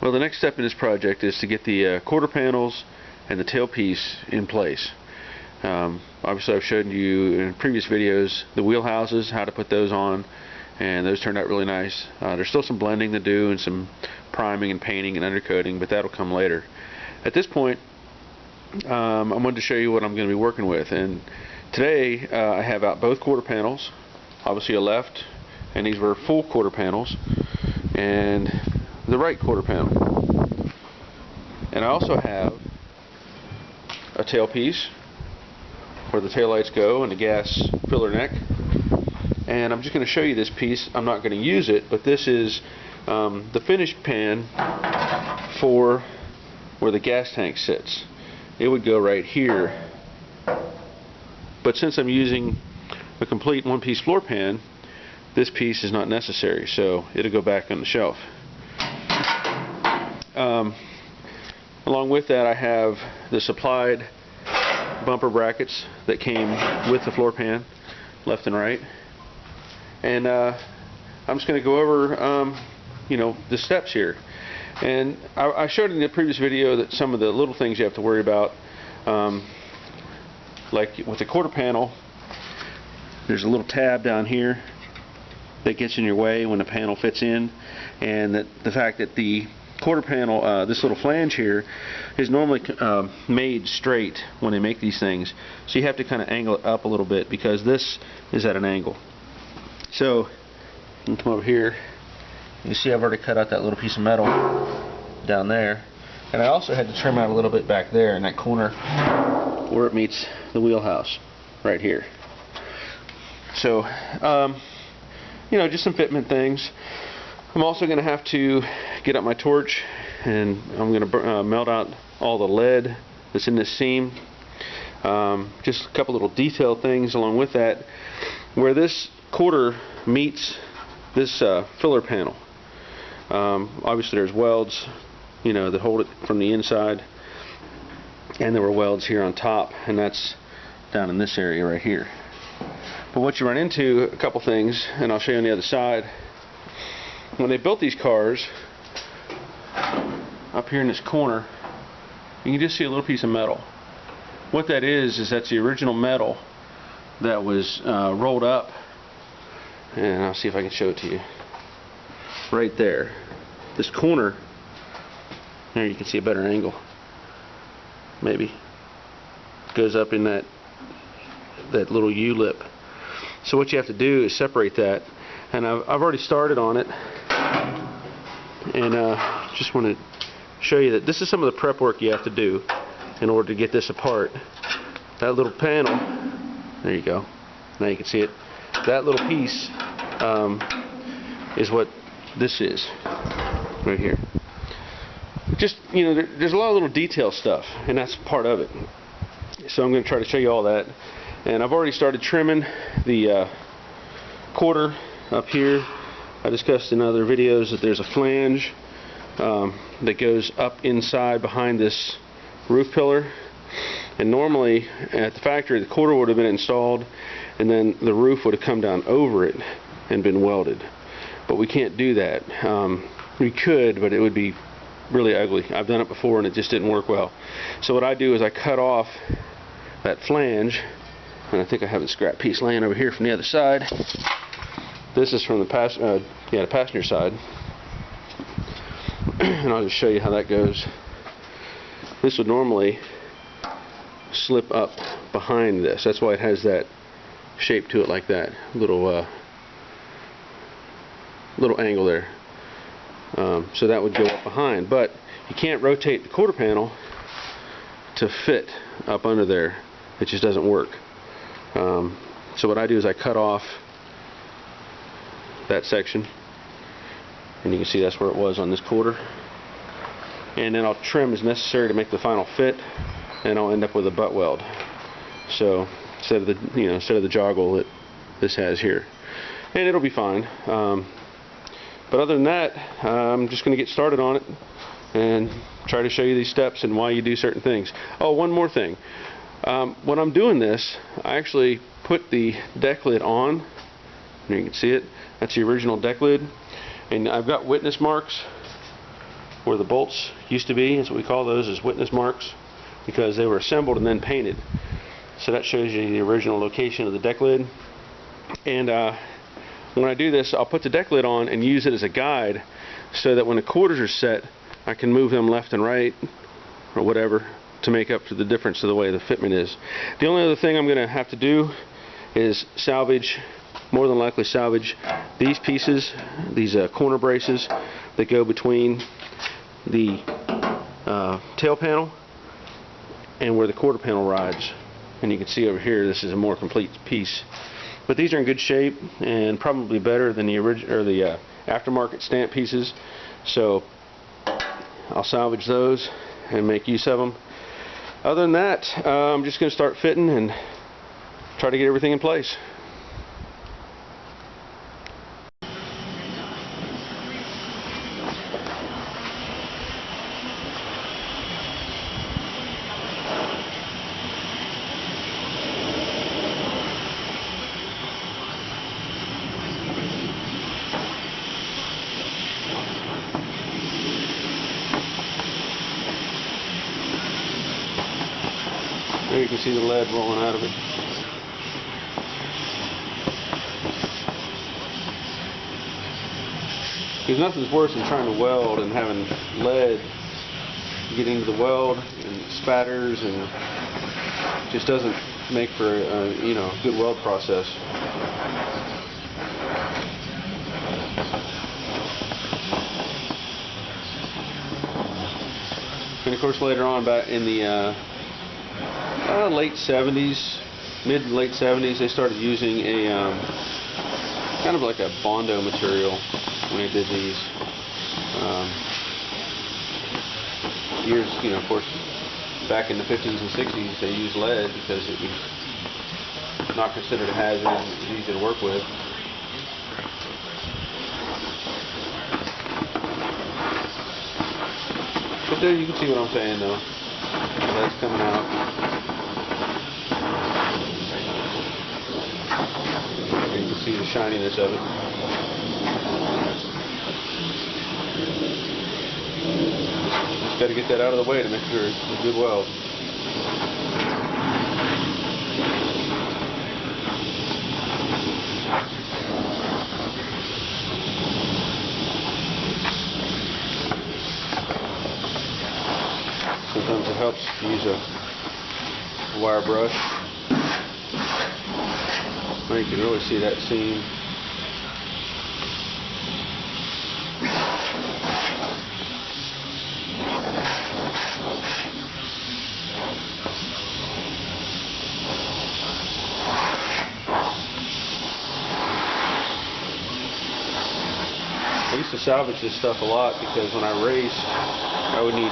Well, the next step in this project is to get the quarter panels and the tailpiece in place. Obviously I've shown you in previous videos the wheel houses, how to put those on, and those turned out really nice. There's still some blending to do and some priming and painting and undercoating, but that'll come later. At this point, I wanted to show you what I'm going to be working with, and today I have out both quarter panels, obviously a left, and these were full quarter panels, and the right quarter panel. And I also have a tailpiece where the taillights go and the gas filler neck. And I'm just going to show you this piece. I'm not going to use it, but this is the finished pan for where the gas tank sits. It would go right here. But since I'm using a complete one-piece floor pan, this piece is not necessary, so it'll go back on the shelf. Along with that, I have the supplied bumper brackets that came with the floor pan, left and right. And I'm just going to go over the steps here. And I showed in the previous video that some of the little things you have to worry about, like with the quarter panel, there's a little tab down here that gets in your way when the panel fits in, and that the fact that the quarter panel, this little flange here, is normally made straight when they make these things, so you have to kind of angle it up a little bit because this is at an angle. So you can come over here, you see I've already cut out that little piece of metal down there, and I also had to trim out a little bit back there in that corner where it meets the wheelhouse right here. So just some fitment things. I'm also going to have to get up my torch, and I'm going to melt out all the lead that's in this seam. Just a couple little detail things along with that. Where this quarter meets this filler panel, obviously there's welds, that hold it from the inside, and there were welds here on top, and that's down in this area right here. But what you run into, a couple things, and I'll show you on the other side. When they built these cars, up here in this corner, you can just see a little piece of metal. What that is that's the original metal that was rolled up, and I'll see if I can show it to you. Right there, this corner, there you can see a better angle, maybe, goes up in that little U-lip. So what you have to do is separate that, and I've already started on it, and just want to show you that this is some of the prep work you have to do in order to get this apart. That little panel, there you go, now you can see it, that little piece is what this is right here. Just, there's a lot of little detail stuff, and that's part of it. So I'm going to try to show you all that. And I've already started trimming the quarter up here. I discussed in other videos that there's a flange that goes up inside behind this roof pillar. And normally at the factory the quarter would have been installed, and then the roof would have come down over it and been welded. But we can't do that. We could, but it would be really ugly. I've done it before and it just didn't work well. So what I do is I cut off that flange, and I think I have a scrap piece laying over here from the other side. This is from the passenger side. And I'll just show you how that goes. This would normally slip up behind this. That's why it has that shape to it like that. Little angle there. So that would go up behind. But you can't rotate the quarter panel to fit up under there. It just doesn't work. So what I do is I cut off that section, and you can see that's where it was on this quarter, and then I'll trim as necessary to make the final fit, and I'll end up with a butt weld. So instead of the joggle that this has here, and it'll be fine. But other than that, I'm just going to get started on it and try to show you these steps and why you do certain things. Oh, one more thing. When I'm doing this, I actually put the deck lid on. There you can see it. That's the original deck lid. And I've got witness marks where the bolts used to be. That's what we call those, as witness marks, because they were assembled and then painted. So that shows you the original location of the deck lid. And when I do this, I'll put the deck lid on and use it as a guide, so that when the quarters are set, I can move them left and right or whatever to make up for the difference of the way the fitment is. The only other thing I'm going to have to do is salvage, more than likely salvage, these pieces, these corner braces that go between the tail panel and where the quarter panel rides. And you can see over here, this is a more complete piece. But these are in good shape and probably better than the original or the aftermarket stamp pieces. So I'll salvage those and make use of them. Other than that, I'm just going to start fitting and try to get everything in place. There you can see the lead rolling out of it. Because nothing's worse than trying to weld and having lead get into the weld and spatters, and just doesn't make for a good weld process. And of course later on, back in the late 70s, mid and late 70s, they started using a kind of like a Bondo material when they did these. Years, of course, back in the 50s and 60s, they used lead because it was not considered a hazard and it was easy to work with. But there you can see what I'm saying, though. The lead's coming out. You can see the shininess of it. Just got to get that out of the way to make sure it's a good weld. Sometimes it helps to use a wire brush. Now you can really see that seam. I used to salvage this stuff a lot because when I raced, I would need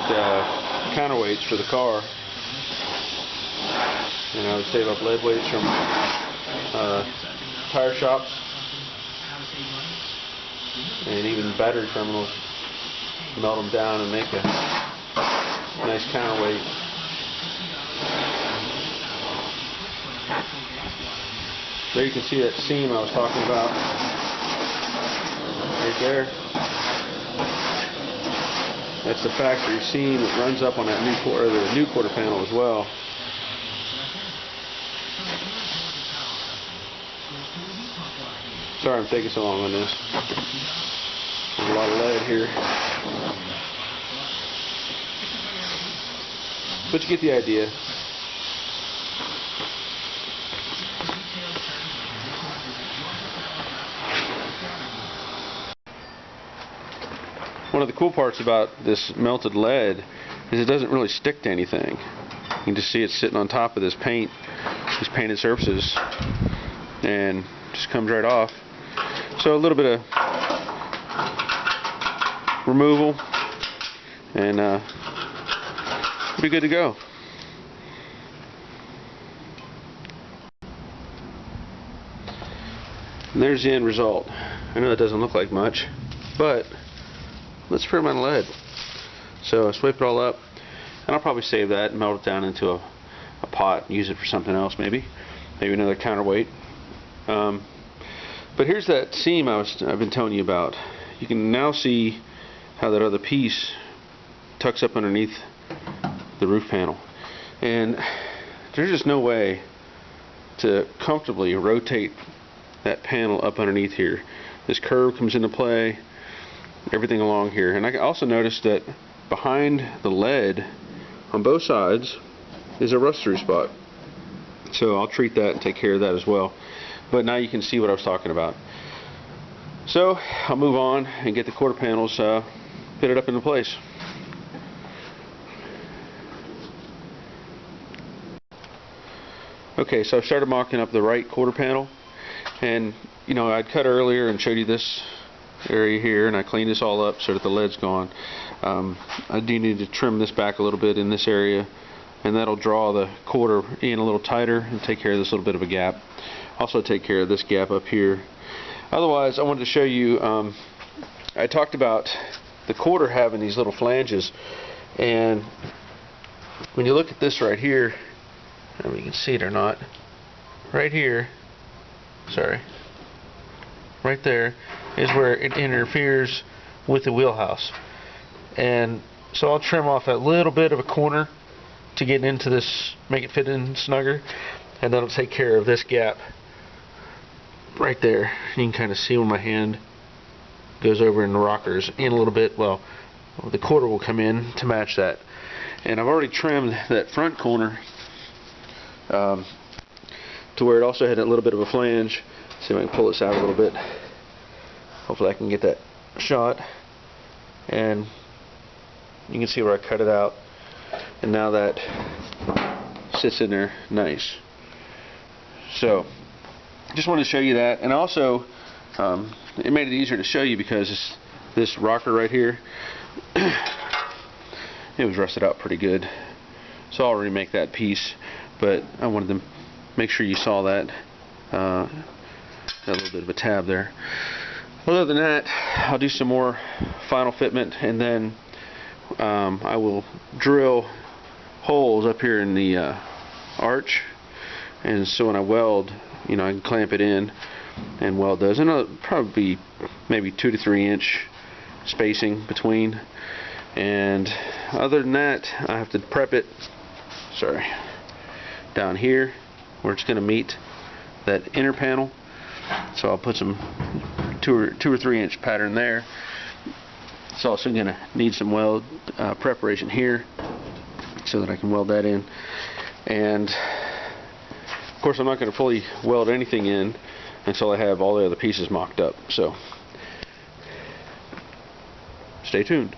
counterweights for the car, and I would save up lead weights from tire shops and even battery terminals, melt them down and make a nice counterweight. There you can see that seam I was talking about right there. That's the factory seam that runs up on that new quarter panel as well. Sorry I'm taking so long on this. There's a lot of lead here. But you get the idea. One of the cool parts about this melted lead is it doesn't really stick to anything. You can just see it sitting on top of this paint, these painted surfaces, and just comes right off. So a little bit of removal and be good to go. And there's the end result. I know it doesn't look like much, but let's put them on lead. So I sweep it all up, and I'll probably save that and melt it down into a pot and use it for something else, maybe another counterweight. But here's that seam I've been telling you about. You can now see how that other piece tucks up underneath the roof panel, and there's just no way to comfortably rotate that panel up underneath here. This curve comes into play, everything along here. And I also noticed that behind the lead on both sides is a rust through spot, so I'll treat that and take care of that as well. But now you can see what I was talking about. So I'll move on and get the quarter panels fitted up into place. Okay, so I've started mocking up the right quarter panel, and you know, I'd cut earlier and showed you this area here, and I cleaned this all up so that the lead's gone. I do need to trim this back a little bit in this area, and that'll draw the quarter in a little tighter and take care of this little bit of a gap. Also take care of this gap up here. Otherwise, I wanted to show you, I talked about the quarter having these little flanges, and when you look at this right here, I don't know if you can see it or not, right here, sorry, right there is where it interferes with the wheelhouse. And so I'll trim off that little bit of a corner to get into this, make it fit in snugger, and that'll take care of this gap right there. You can kind of see when my hand goes over in the rockers in a little bit. Well, the quarter will come in to match that. And I've already trimmed that front corner to where it also had a little bit of a flange. See if I can pull this out a little bit. Hopefully I can get that shot. And you can see where I cut it out. And now that sits in there nice. So just wanted to show you that. And also it made it easier to show you because this rocker right here, it was rusted out pretty good. So I'll remake that piece, but I wanted to make sure you saw that. Got a little bit of a tab there. Other than that, I'll do some more final fitment, and then I will drill holes up here in the arch, and so when I weld, you know, I can clamp it in and weld those. And it'll probably be maybe 2 to 3 inch spacing between. And other than that, I have to prep it, down here where it's going to meet that inner panel. So I'll put some 2 or 3 inch pattern there. It's also going to need some weld preparation here so that I can weld that in. And of course, I'm not going to fully weld anything in until I have all the other pieces mocked up. So stay tuned.